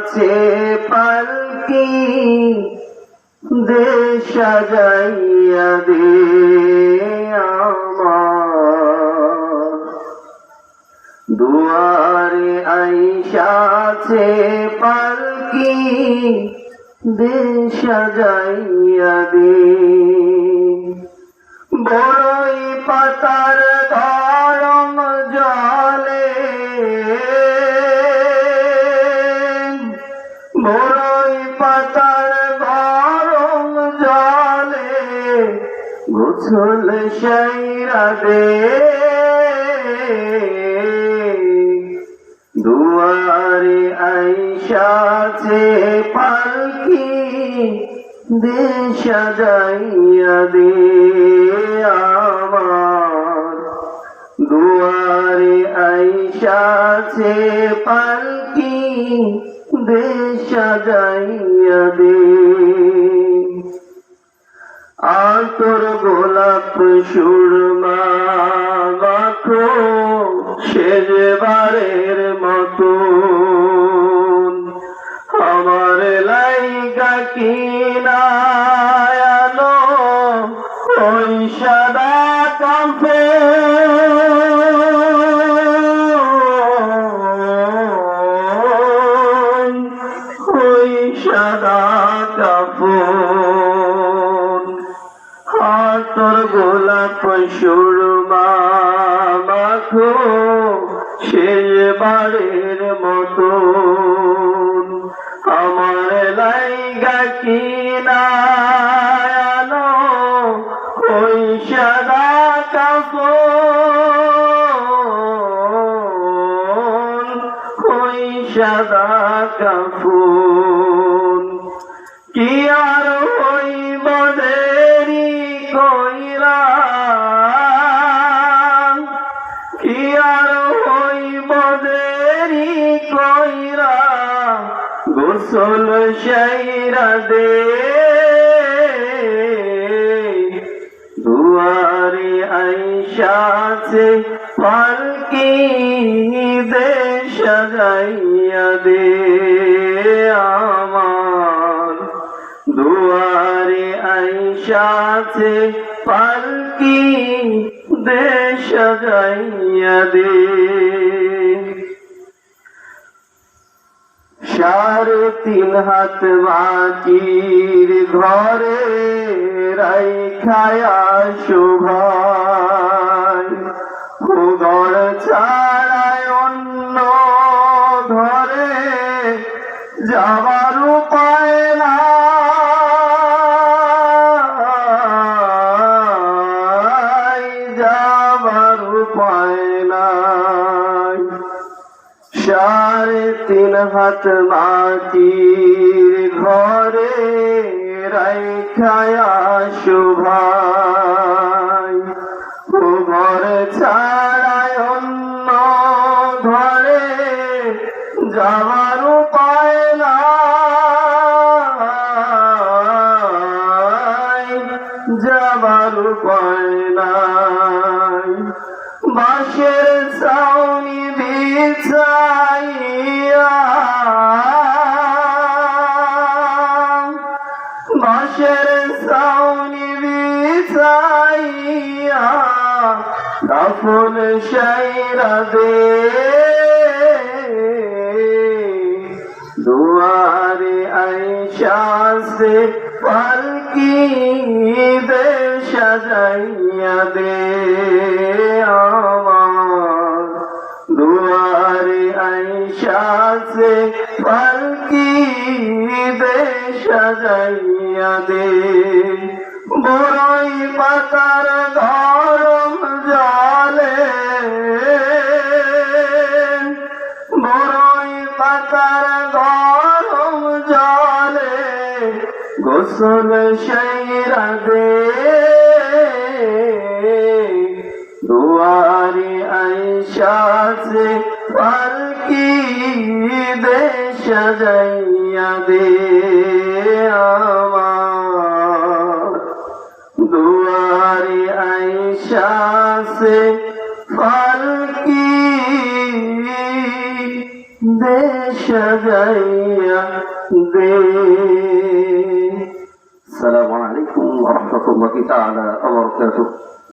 সাজে পালকি দে সাজাইয়া দে আমার দুয়ারে আইসাছে পালকি দে সাজাইয়া দে বড়ই পাতার গরম জলে বড়ই পাতার গরম জলে গোসল সাইরা দে দুয়ারে আইসাছে পালকি দে সাজাইয়া দে আমার দুয়ারে আইসাছে পালকি দে সাজাইয়া দে আর তোর গোলাপ সুরমা মাখো শেষবারের মতো আমার লাইগা কিনায়ানো ওই সাদা কাফে ওই সাদা কাফন আর তোর গোলাপ সুরমা মাখো শেষবারের মতো আমার লাইগা কিনায়ানো ওই সাদা কাফন ওই সাদা কাফন কি আর ওই মদেরি কইরা কি আর ওই মদেরি কইরা গোসল সাইরা দে দুয়ারে আইসাছে পালকি দে সাজাইয়া দে আমার দুয়ারে আইসাছে পালকি দে সাজাইয়া দে 3.5 হাত মাটির ঘরে রাইখায়া শোভায় ঘর ছাড়ায় অন্য ঘরে যাবার উপায় না যাবার উপায় নাই 3.5 হাত মাটির ঘরে রাইখায়া শোভায় ঘর ছাড়ায় অন্য ঘরে যাবার উপায় নাই যাবার উপায় নাই বাঁশের ছাউনি বিছাইয়া বাঁশের ছাউনি বিছাইয়া কাফন সাইরা দে দুয়ারে আইসাছে পালকি দে সাজাইয়া দে আমার দুয়ারে আইসাছে পালকি দে সাজাইয়া দে বড়ই পাতার গরম জলে বড়ই পাতার গরম জলে গোসল সাইরা দে দুয়ারে আইসাছে পালকি দে সাজাইয়া দে আমার দুয়ারে আইসাছে পালকি দেশ সাজাইয়া দে। আসসালামু আলাইকুম ওয়া রাহমাতুল্লাহি তাআলা ওয়া বারাকাতুহু।